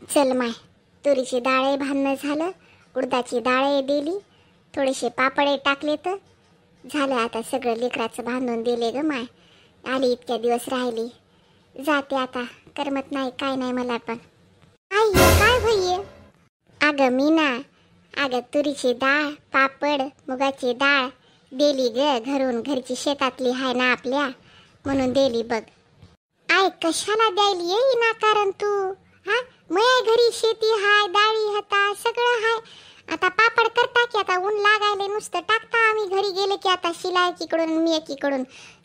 चल माय, तुरीची डाळे भाजणं झालं, उडदाची डाळे दिली, थोडेसे पापडे टाकले तर झालं. आता सगळं लेकराचं बांधून दिले ग माय. आली इतक्या दिवस राहिली, जाते आता. करमत नाही काय नाही मला पण. आई काय भैये? अगं मीना, अगं तुरीची डाळ, पापड, मुगाची डाळ दिली ग घरून. घरची शेतातली हाय ना आपल्या, म्हणून दिली बघ. आय कशाला द्यायली येई ना कारण तू? हा मया घरी शेती हाय, डाळी हता सगळं हाय. आता पापड करता की आता ऊन लागायले नुसतं टाकता आम्ही घरी गेले की. आता शिला एकीकडून मी एकीकडून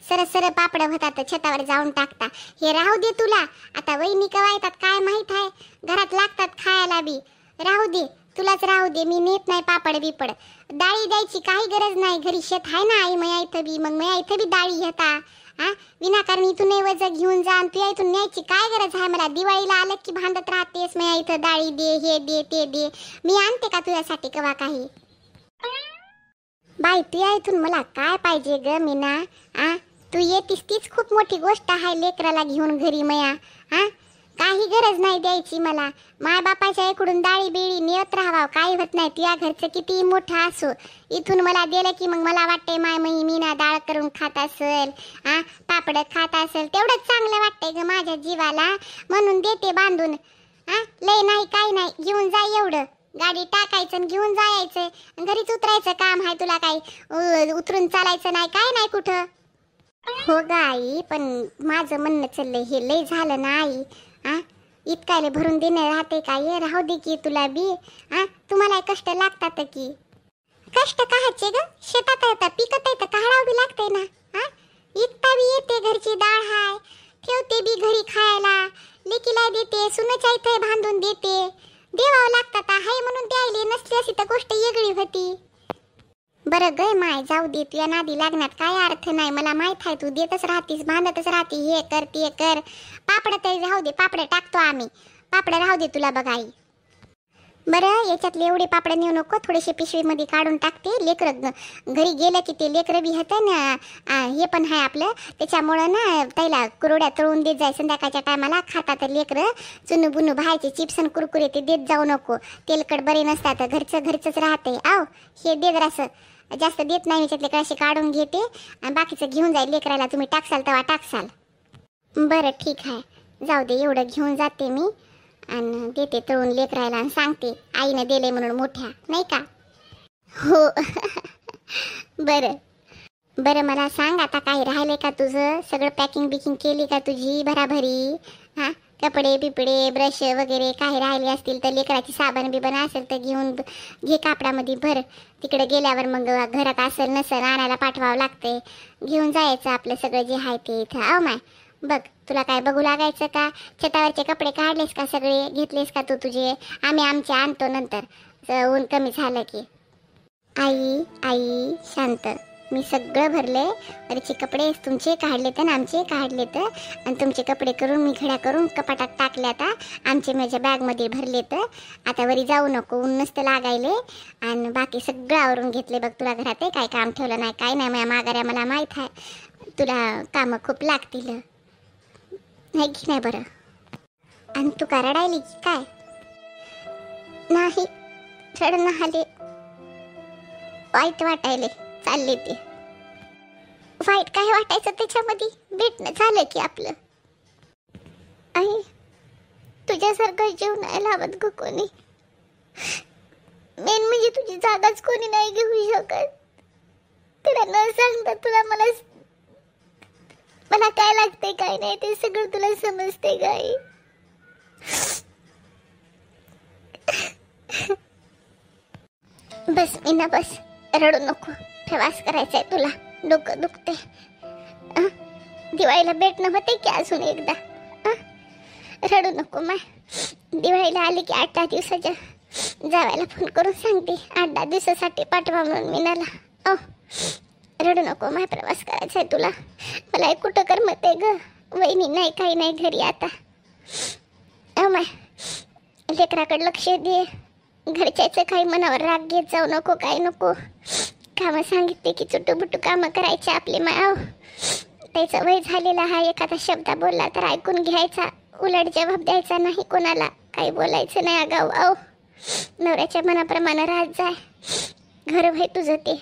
सर पापड होतात छतावर जाऊन टाकता. हे राहू दे तुला, आता वहिनी कवा येतात काय माहित आहे. घरात लागतात खायला बी. राहू दे तुलाच राहू दे, मी नेत नाही पापड बिपड. डाळी द्यायची काही गरज नाही, घरी शेत आहे ना आई मया इथं बी. मग मया इथं बी डाळी घेता. हा विनाकारण इथून वजा घेऊन जा, तू इथून न्यायची काय गरज आहे मला? दिवाळीला आलं की भांडत राहतेस मया इथं डाळी दे, हे दे ते दे. मी आणते का तुझ्यासाठी कवा काही? बाई तू इथून मला काय पाहिजे ग मीना? तू येतीस तीच खूप मोठी गोष्ट आहे लेकराला घेऊन घरी मया. काही गरज नाही द्यायची मला. माय बापाच्या इकडून डाळी बिळी नेत राहावा, काही होत नाही. तुझ्या घरचं किती मोठं असो, इथून मला दिलं की मग मला वाटतंय माय मीना डाळ करून खात असेल, पापड खात असेल, तेवढंच चांगलं वाटतंय ग माझ्या जीवाला, म्हणून देते बांधून. लय नाही काही नाही, घेऊन जा एवढं. गाडी टाकायचं आणि घेऊन जायचं. घरीच उतरायचं काम आहे तुला, काही उतरून चालायचं नाही काय नाही कुठं. हो ग आई, पण माझं म्हणणं चाललंय हे लय झालं ना आई. इतकाले भरून देणे राहते का? ये राहू दे की तुला बी. तुम्हाला कष्ट लागतात की. कष्ट काहाचे ग? शेतात येतात पिकत येतं काढावं बी लागते ना. इतका बी येते, घरची डाळ हाय, ठेवते बी घरी खायला, लेकीला देते, सुनेच्या इथे बांधून देते. देवावं लागतात हाय म्हणून द्यायली, नसली अशी तर गोष्ट वेगळी होती. बरं गय माय, जाऊ दे, तुझ्या नादी लागण्यात काय अर्थ नाही. मला माहित आहे तू देतच राहतीस, बांधतच राहती, हे कर ते कर. पापड तरी राहू दे, पापड टाकतो आम्ही. पापड राहू दे तुला बघाई. बरं याच्यातले एवढे पापड नेऊ नको, थोडेसे पिशवीमध्ये काढून टाकते. लेकरं घरी गेलं की ते लेकरं बी होतं ना, हे पण आहे आपलं, त्याच्यामुळं ना त्याला कुरड्या तळून देत जाय. संध्याकाळच्या टायमाला खातात लेकरं. चुनू बुनू बाहेरचे चिप्स आणि कुरकुरे ते देत जाऊ नको, तेलकट बरे नसतात. घरचंच राहते. हे दे जरासं, जास्त देत नाही. याच्यातले कसे काढून घेते आणि बाकीचं घेऊन जाईल लेकराला. तुम्ही टाकसाल तेव्हा टाकसाल. बरं ठीक आहे, जाऊ दे, एवढं घेऊन जाते मी आणि देते तळून लेकरायला आणि सांगते आईने दिले म्हणून मोठ्या, नाही का? हो बरं मला सांग, आता काही राहिले का तुझं? सगळं पॅकिंग बिकिंग केली का तुझी भराभरी? कपडे बिपडे ब्रश वगैरे काही राहिले असतील तर, लेकराची साबण बिबण असेल तर घेऊन घे, कापडामध्ये भर. तिकडे गेल्यावर मग घरात असेल नसेल आणायला पाठवावं लागते. घेऊन जायचं आपलं सगळं जे आहे ते इथं. माय बघ, तुला काय बघू लागायचं का? छतावरचे कपडे काढलेस का सगळे? घेतलेस का तू तुझे? आम्ही आमचे आणतो नंतर ऊन कमी झालं की. आई शांत, मी सगळं भरले. वरचे कपडे तुमचे काढले तर आमचे काढले तर, आणि तुमचे कपडे करून मी घड्या करून कपाटात टाकले. आता आमचे माझ्या बॅगमध्ये भरले तर. आता वरी जाऊ नको, ऊन नसतं लागायले. आणि बाकी सगळं आवरून घेतले बघ. तुला घरात काय काम ठेवलं नाही काय नाही. माझ्या माघाऱ्या मला माहीत आहे, तुला कामं खूप लागतील, नाही की नाही? बरं, आणि तू का रडायली की काय? नाही रडणं आले, वाईट वाटायले चालले ते. वाईट काय वाटायचं त्याच्यामध्ये? भेटणं झालं की आपलं. आई तुझ्यासारखं जीव नाही लावत ग कोणी. मेन म्हणजे तुझी जागाच कोणी नाही घेऊ शकत. तुला न सांगता तुला मला काय लागतंय काय नाही ते सगळं तुला समजते गाई. बस मीना बस, रडू नको. प्रवास करायचा आहे तुला, डोकं दुखते. दिवाळीला भेटणं होते की अजून एकदा? रडू नको माय. दिवाळीला आली की 8-10 दिवसाच्या जावायला फोन करून सांगते 8-10 दिवसासाठी पाठवा म्हणून मीनाला. रडू नको माय, प्रवास करायचा आहे तुला. मला कुठं करमत आहे ग, वहिनी नाही काही नाही घरी आता. माय लेकराकडे लक्ष दे. घरच्याचं काही मनावर राग घेत जाऊ नको, काय नको. कामं सांगितले की चुटूबुटू कामं करायचे आपले माय. त्याचं वय झालेलं हा, एखादा शब्द बोलला तर ऐकून घ्यायचा. उलट जबाब द्यायचा नाही कोणाला, काही बोलायचं नाही आगाऊ. आव नवऱ्याच्या मनाप्रमाणे राहत जाय. घर भाई तुझं ते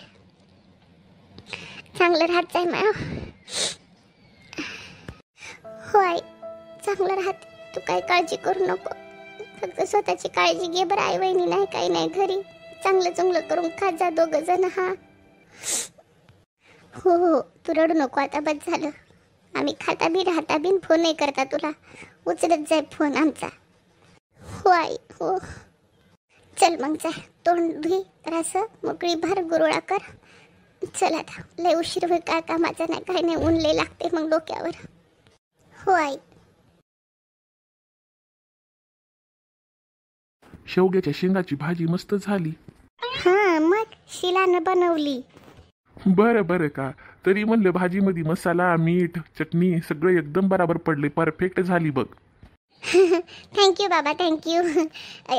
चांगलं राहत जाय माय. हो आई, चांगलं राहत. तू काही काळजी करू नको. फक्त स्वतःची काळजी घे बरं. आई वहिनी नाही काही नाही घरी. चांगलं चांगलं करून खात जा दोघं जण. हा हो हो, तू रडू नको आता, बस झालं. आम्ही खाता बी राहता बी फोन नाही करता तुला. उचलत जाय फोन आमचा. हो आई हो. चल मग जाय, तोंड धुई रास, मोकळी भार गुरुळा कर. चल आता, लय उशीर होईल. काय कामाचा नाही काही नाही. ऊन लय लागते मग डोक्यावर. हो आई. शेवग्याच्या शेंगाची भाजी मस्त झाली. हा मग शिलानं बनवली. बरं बरं का, तरी म्हणलं भाजीमध्ये मसाला मीठ चटणी सगळं एकदम बराबर पडले. परफेक्ट झाली बघ. थँक्यू बाबा, थँक्यू.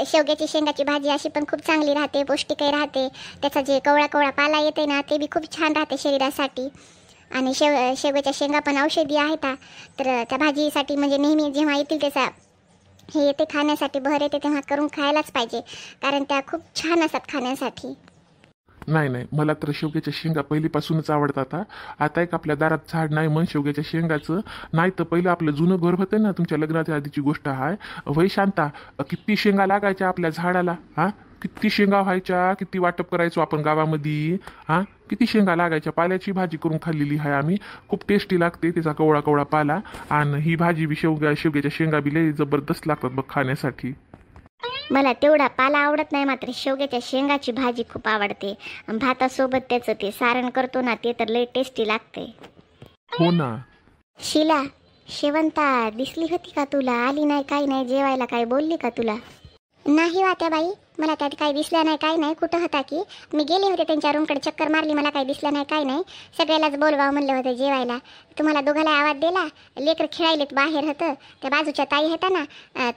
शेवग्याची शेंगाची भाजी अशी पण खूप चांगली राहते, पौष्टिकही राहते. त्याचा जे कवळा कवळा पाला येते ना, ते बी खूप छान राहते शरीरासाठी. आणि शेवग्याच्या शेंगा पण औषधी आहेत. तर त्या भाजीसाठी म्हणजे नेहमी जेव्हा येतील त्याचा हे येते खाण्यासाठी बहर येते तेव्हा करून खायलाच पाहिजे, कारण त्या खूप छान असतात खाण्यासाठी. नाही नाही, मला तर शेवग्याच्या शेंगा पहिलीपासूनच आवडतात. आता एक आपल्या दारात झाड नाही म्हण शेवग्याच्या शेंगाचं. नाही तर पहिलं आपलं जुनं घर होतं ना, तुमच्या लग्नाच्या आधीची गोष्ट आहे. वै शांता, किती शेंगा लागायच्या आपल्या झाडाला. किती शेंगा व्हायच्या, किती वाटप करायचो आपण गावामध्ये. किती शेंगा लागायच्या. पाल्याची भाजी करून खाल्लेली आहे आम्ही. खूप टेस्टी लागते त्याचा कवळा कवळा पाला. आणि ही भाजी बी शेवग्याच्या शेंगा बी लई जबरदस्त लागतात बघ खाण्यासाठी. मला तेवढा पाला आवडत नाही, मात्र शेवग्याच्या शेंगाची भाजी खूप आवडते. भातासोबत त्याचं ते सारण करतो ना, ते तर लई टेस्टी लागते. हो ना. शिला, शेवंता दिसली होती का तुला? आली नाही काही नाही जेवायला, काय बोलली का तुला? नाही वात्याबाई, मला त्यात काही दिसलं नाही काही नाही. कुठं होता की? मी गेले होते त्यांच्या रूमकडे, चक्कर मारली, मला काही दिसलं नाही काही नाही. सगळ्यालाच बोलवावं म्हणलं होतं जेवायला. तुम्हाला दोघाला आवाज दिला. लेकर खेळायलेत बाहेर होतं. त्या बाजूच्या ताई होत्या ना,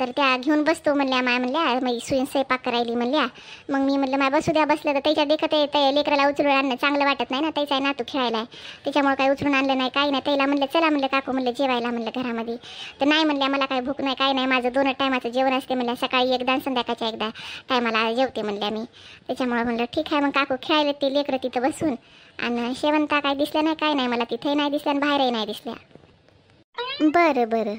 तर त्या घेऊन बसतो म्हणल्या. माय म्हणल्या मी सुईन स्वयंपाक करायली म्हणल्या. मग मी म्हणलं माय बसू द्या. बसलं तर त्याच्या देखत लेकराला उचलून आणणं चांगलं वाटत नाही ना. त्याचा आहे ना तू खेळायला, त्याच्यामुळे काही उचलून आणलं नाही काही नाही. त्याला म्हणलं चला म्हणलं काकू म्हणलं जेवायला म्हणलं घरामध्ये. तर नाही म्हणल्या मला काही भूक नाही काही नाही. माझं 2 टायमाचं जेवण असते म्हणलं, सकाळी एकदा संध्याकाळच्या एकदा टायमाला जेवते म्हणल्या मी. त्याच्यामुळे म्हणलं ठीक आहे. मग काकू खेळायला ते लेकरं तिथं बसून. आणि शेवंता काय दिसलं नाही काय नाही. मला तिथेही नाही दिसल्या आणि बाहेरही नाही दिसल्या. बरं बरं,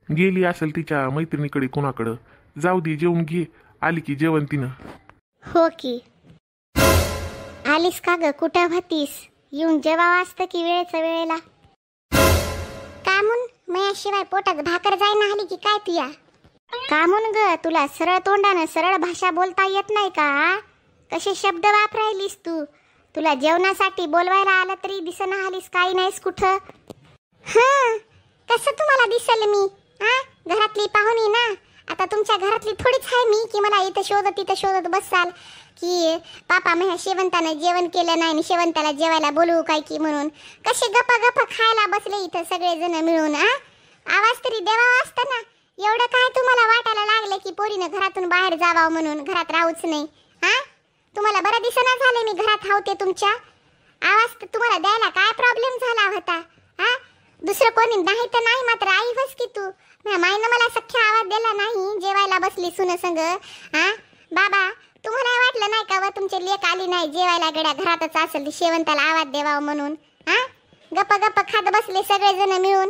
गेली असेल तिच्या मैत्रिणीकडे कुणाकडं. जाऊ दे, जेवून घे. आली की जेवण तिनं. हो की. आलीस का ग? कुठं होतीस? येऊन जेवावं असतं की वेळेच्या वेळेला. का म्हणून मयाशिवाय पोटात भाकर जाय ना आली की काय तुया? का म्हणून ग? तुला सरळ तोंडानं सरळ भाषा बोलता येत नाही का? कसे शब्द वापरायलीस तू? तुला जेवणासाठी बोलवायला आलं तरी दिसना आलीस, काही नाहीस कुठं. कसं तुम्हाला दिसल मी? घरातली पाहुणी ना. आता तुमच्या घरातली थोडीच आहे मी की मला इथं शोधत तिथं शोधत बसाल की पापा माझ्या शेवंतानं जेवण केलं नाही आणि शेवंताला जेवायला बोलवू काय की म्हणून. कसे गप्पा गप्पा खायला बसले इथं सगळेजण मिळून. आवाज तरी द्यावा असता ना. एवढं काय तुम्हाला वाटायला लागलं की पोरीनं घरातून बाहेर जावावं म्हणून, घरात राहूच नाही? तुम्हाला बरं दिसना झालं मी घरात हावते तुमच्या? आवाज तर तुम्हाला द्यायला काय प्रॉब्लेम झाला होता? दुसरं कोणी नाही तर नाही, मात्र आई बस की तू. माईनं मला सख्या आवाज दिला नाही जेवायला बसली सुन संग. बाबा तुम्हाला वाटलं नाही का व तुमची लेक आली नाही जेवायला गड्या घरातच असेल शेवंताला आवाज द्यावा म्हणून? गप्पा गप्पा खात बसले सगळेजण मिळून.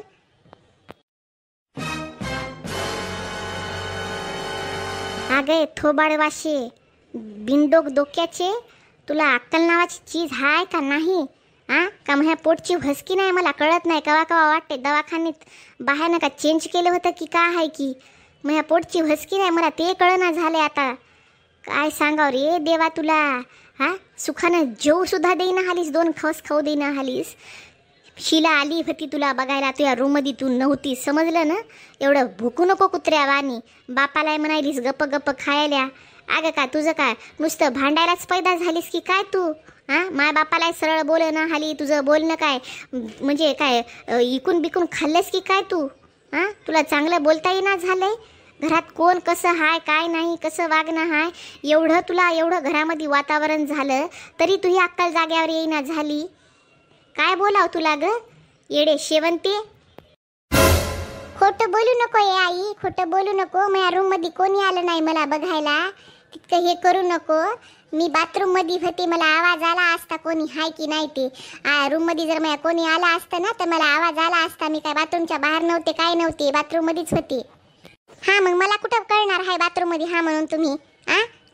अगे थोबाड वाशे, बिनडोक डोक्याचे, तुला अक्कल नावाची चीज हाय का नाही? का माझ्या पोटची भसकी नाही? मला कळत नाही. कवा कवा वाटते दवाखान्यात बाहेर नका चेंज केलं होतं की काय आहे की माझ्या पोटची भसकी नाही, मला ते कळना झाले आता. काय सांगाव रे देवा तुला. सुखानं जेव सुद्धा देईना हालीस, 2 खस खाऊ देईना हालीस. शिला आली होती तुला बघायला, तुझ्या रूममध्ये तू नव्हती, समजलं ना? एवढं भुकू नको कुत्र्या वाणी. बापाला म्हणायलीस गप्प गप्प खायला. अगं का तुझं काय नुसतं भांडायलाच पैदा झालीस की काय तू? माय बापाला सरळ बोल ना हाली. तुझं बोलणं काय म्हणजे काय इकून बिकून खाल्लंस की काय तू? तुला चांगलं बोलता येईना झालंय? घरात कोण कसं हाय काय नाही, कसं वागणं हाय, एवढं तुला एवढं घरामध्ये वातावरण झालं तरी तुझी अक्कल जाग्यावर येईना झाली. काय बोलाव तुला ग येडे शेवंते? खोटं बोलू नको ये आई, खोटं बोलू नको. माझ्या रूम मध्ये कोणी आलं नाही मला बघायला, तितकं हे करू नको. मी बाथरूम मध्ये होते, मला आवाज आला असता कोणी हाय की नाही ते. रूम मध्ये जर माझ्या कोणी आला असतं ना तर मला आवाज आला असता. मी काय बाथरूमच्या बाहेर नव्हते, काय नव्हते, बाथरूम मध्येच होते. हा मग मला कुठं कळणार आहे बाथरूम मध्ये हा म्हणून तुम्ही?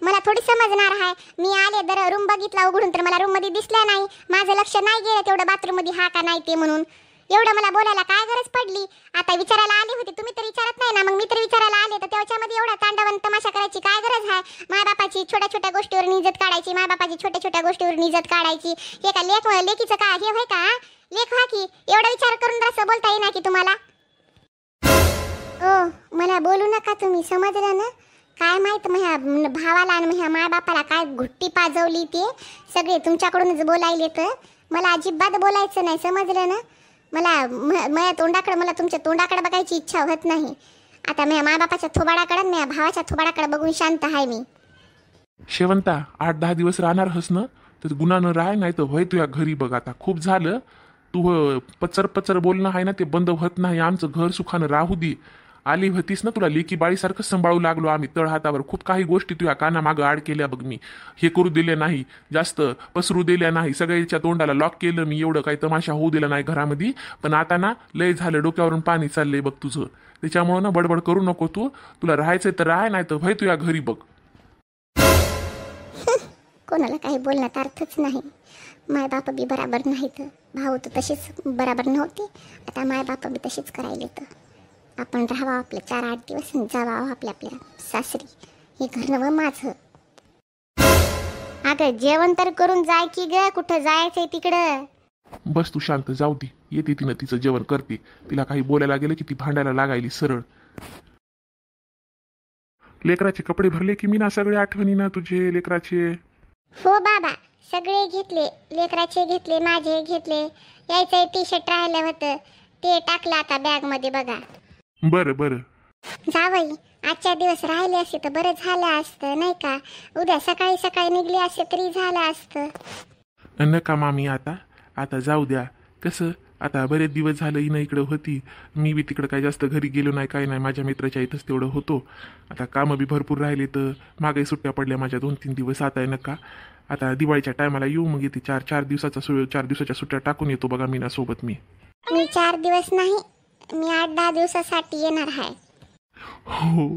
मला थोडी समजणार आहे. मी आले जर रूम बघितला उघडून तर मला रूम मध्ये दिसला नाही, माझं लक्ष नाही गेलं तेवढं बाथरूम मध्ये हा का नाही ते म्हणून. एवढं मला बोलायला काय गरज पडली? आता विचारायला आले होते, तुम्ही तर विचारत नाही ना, मग मी तर विचारायला आले, तर त्याच्यामध्ये एवढा तांडवन तमाशा करायची काय गरज आहे? माय बापाची छोट्या छोट्या गोष्टीवर इज्जत काढायची, माय बापाची छोट्या छोट्या गोष्टीवर इज्जत काढायची. हे का लेकीचं का हे होय का? लेख व्हा की, एवढा विचार करून असं बोलता येईना की तुम्हाला? ओ मला बोलू नका तुम्ही, समजलं ना? काय माहित माझ्या भावाला आणि माझ्या माय बापाला काय घुट्टी पाजवली, ते सगळे तुमच्याकडूनच बोलायले. तर मला अजिबात बोलायचं नाही, समजलं ना? माझ्या तोंडाकडे, मला तुमच्या तोंडाकडे बघायची इच्छा होत नाही. आता माझ्या माय बापाच्या थोबाडाकडे, माझ्या भावाच्या थोबाडाकडे बघून शांत आहे मी. शेवंता 8-10 दिवस राहणार हस ना, तर गुन्हा राह, नाही तर व्हय तुझ्या घरी बघ. आता खूप झालं, तू पचर पचर बोलणं आहे ना ते बंद होत नाही. आमचं घर सुखानं राहू दे. आली होतीस ना, तुला लेकी बाळीसारखं सांभाळू लागलो आम्ही तळहातावर. खूप काही गोष्टी तुझ्या कानामागं आड केल्या बघ मी. हे करू दिले नाही, जास्त पसरू दिल्या नाही, सगळ्याच्या तोंडाला लॉक केलं मी. एवढं काही तमाशा होऊ दिला नाही घरामध्ये. पण आता ना लय झालं, डोक्यावरून पाणी चाललंय बघ तुझं. त्याच्यामुळं ना बडबड करू नको तू. तुला राहायचंय तर राह, नाही तर व्हय तुझ्या घरी बघ. कोणाला काही बोलण्यात अर्थच नाही. माय बाप बी बराबर नाहीत, भाऊ तर तसेच बराबर नव्हते, आता माय बाप बी तसेच करायले. तर आपण राहावं आपलं 4-8 दिवस आणि जावावं आपल्या आपल्या सासरी. हे घर नवं माझं. अगं जेवण तर करून जाय की ग, कुठं जायचंय तिकडं. बस तू शांत, जाऊ दे. येते तिनं तिचं जेवण करते. तिला काही बोलायला गेलं की ती भांडायला लागायली सरळ. लेकराचे कपडे भरले की मी ना, सगळे आठवणी ना तुझे लेकराचे? हो बाबा, सगळे घेतले, लेकराचे घेतले, माझे घेतले. यायचं टी शर्ट राहिलं होतं ते टाकलं आता बॅग मध्ये बघा. बरं बरं. जावई आजच्या दिवस राहिले असते तर बरं झालं असतं नाही का? उद्या सकाळी सकाळी निघले असते तरी झालं असतं. नका मामी, आता जाऊ द्या. कसं आता बरेच दिवस झालं हिनं इकडं होती, मी बी तिकडं काही जास्त घरी गेलो नाही, काय नाही. माझ्या मित्राच्या इथंच तेवढं होतो. आता कामं बी भरपूर राहिले, तर मागे सुट्ट्या पडल्या माझ्या 2-3 दिवस. आता आहे नका, आता दिवाळीच्या टायमाला येऊ, मग येते 4 दिवसाच्या सुट्ट्या टाकून येतो बघा मीना सोबत. मी 4 दिवस नाही, मी 8-10 दिवसासाठी येणार आहे. हो,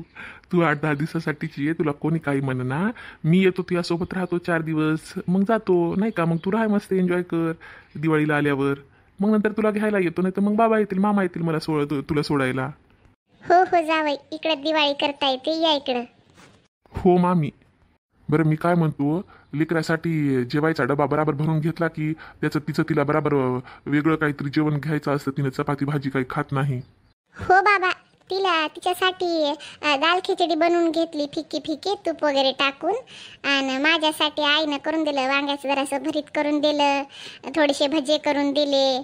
तू 8-10 दिवसासाठीची ये, तुला कोणी काही म्हणना. मी येतो तुझ्यासोबत, राहतो 4 दिवस, मग जातो नाही का? मग तू राह मस्त, एन्जॉय कर दिवाळीला आल्यावर. मग नंतर तुला घ्यायला येतो, नाही तर मग बाबा येतील, मामा येतील मला तुला सोडायला. हो हो जावई, इकडे दिवाळी करता येते, या इकडं. हो मामी. बरं मी काय म्हणतो, लेकरासाठी जेवायचा डबा बराबर भरून घेतला की तिचं तिला बराबर वेगळं काहीतरी जेवण घ्यायचं असतं? तिनं चपाती भाजी काही खात नाही. हो बाबा, तिच्यासाठी दाल खिचडी बनवून घेतली, फिकी फिकी तूप वगैरे टाकून. आणि माझ्यासाठी आईनं करून दिलं, वांग्याचं जरासं भरीत करून दिलं, थोडेसे भजे करून दिले,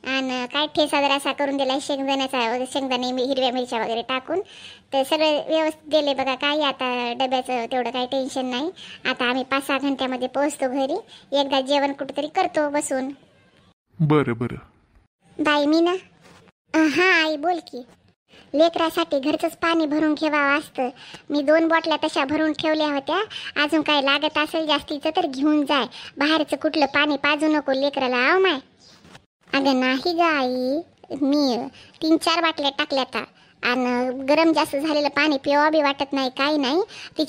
आणि काय ठेसा जरासा करून दिला, शेंगदाणे हिरव्या मिरच्या वगैरे टाकून. तर सगळं व्यवस्थित दिले बघा. काही आता डब्याचं तेवढं काही टेन्शन नाही. आता आम्ही 5-6 घंट्यामध्ये पोहोचतो घरी. एकदा जेवण कुठेतरी करतो बसून. बरं बरं. बाई मीना. हां आई बोल की. लेकरासाठी घरचंच पाणी भरून ठेवावं असतं. मी 2 बॉटल्या तशा भरून ठेवल्या होत्या. अजून काय लागत असेल जास्तीचं तर घेऊन जाय. बाहेरचं कुठलं पाणी पाजू नको लेकराला, आव माय. अगं नाही ग आई, मी 3-4 बाटल्या टाकल्या आणि गरम जास्त झालेलं पाणी पिवा बी वाटत नाही, काही नाही.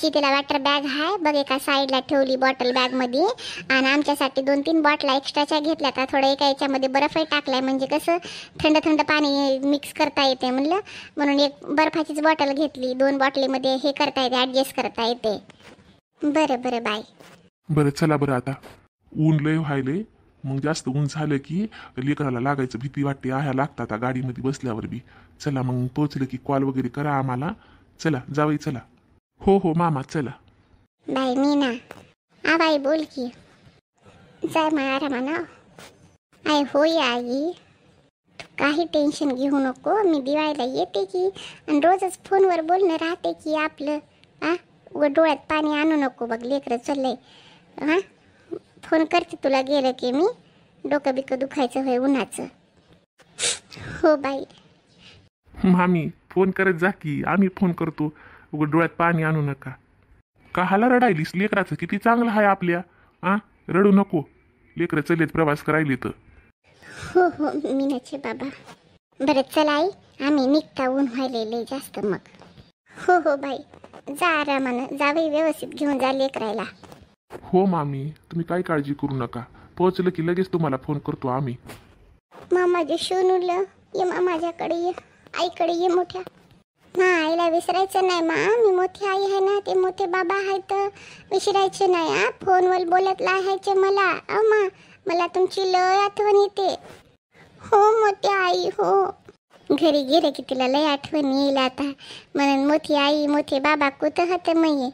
तिला वॉटर बॅग आहे बघ, एका साईडला ठेवली बॉटल बॅगमध्ये. आणि आमच्यासाठी 2-3 बॉटला एक्स्ट्राच्या घेतल्या. तर थोडं एका याच्यामध्ये बर्फही टाकलाय, म्हणजे कसं थंड पाणी मिक्स करता येते म्हणून एक बर्फाचीच बॉटल घेतली. 2 बॉटलीमध्ये हे करता येते, ॲडजस्ट करता येते. बरं बरं बाय. बरं चला. बरं आता ऊन लय व्हायले, मग जास्त ऊन झालं की लेकराला लागायचं भीती वाटते. आह्या लागतात गाडीमध्ये बसल्यावर बी. चला मग पोचलं की कॉल वगैरे करा आम्हाला. चला जावई चला. हो हो मामा चला. बाई मीना. बाई बोल की. जाय मग आरामाना. आई होय आई, काही टेन्शन घेऊ नको, मी दिवाळीला येते की. आणि रोजच फोनवर बोलणं राहते की आपलं. डोळ्यात पाणी आणू नको बघ, लेकरं चाललंय. फोन करते तुला गेलं की मी. डोकं बिकं दुखायचं होय उन्हाचं. हो बाई. मामी फोन करत जा की, आम्ही फोन करतो. उघड डोळ्यात पाणी आणू नका. का हाला रडायलीस? लेकराचं किती चांगलं आहे आपल्या. रडू नको. लेकरं चलेत प्रवास करायले तर. हो हो मीनाचे बाबा. बरं चला आई, आम्ही निघता, ऊन व्हायले जास्त मग. हो हो बाई, जा आरामानं, जावई व्यवस्थित घेऊन जा लेकरायला. हो मामी, तुम्ही काही काळजी करू नका. पोहोचलं की लगेच तुम्हाला फोन करतो आम्ही. मामाजे सोनूलं ये, माझ्याकडे ये, आईकडे ये मोठ्या. आईला विसरायचं नाही मा, मी मोठी आई आहे ना, ते मोठे बाबा आहेत, विसरायचं नाही. फोनवर बोलत लाहायचे मला. मा, मला तुमची लय आठवण येते. हो मोठी आई हो. घरी गेले की तिला लय आठवण येईल आता, म्हणून मोठी आई मोठे बाबा कुठं मये.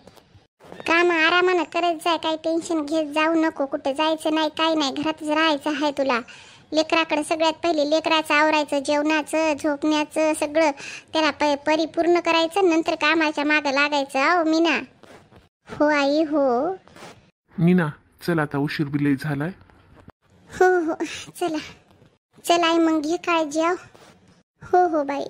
काम आरामानं करत जाय, काही टेन्शन घेत जाऊ नको, कुठं जायचं नाही, काही नाही, घरातच राहायचं आहे तुला. लेकराकडे सगळ्यात पहिले लेकराचं आवरायचं, जेवणाचं झोपण्याचं सगळं त्याला परिपूर्ण करायचं, नंतर कामाच्या मागं लागायचं. अहो मीना. हो आई हो. मीना चल, आता उशीर बिलई झालाय. हो हो चला चला आई, मग घे काळजी. हो हो बाई.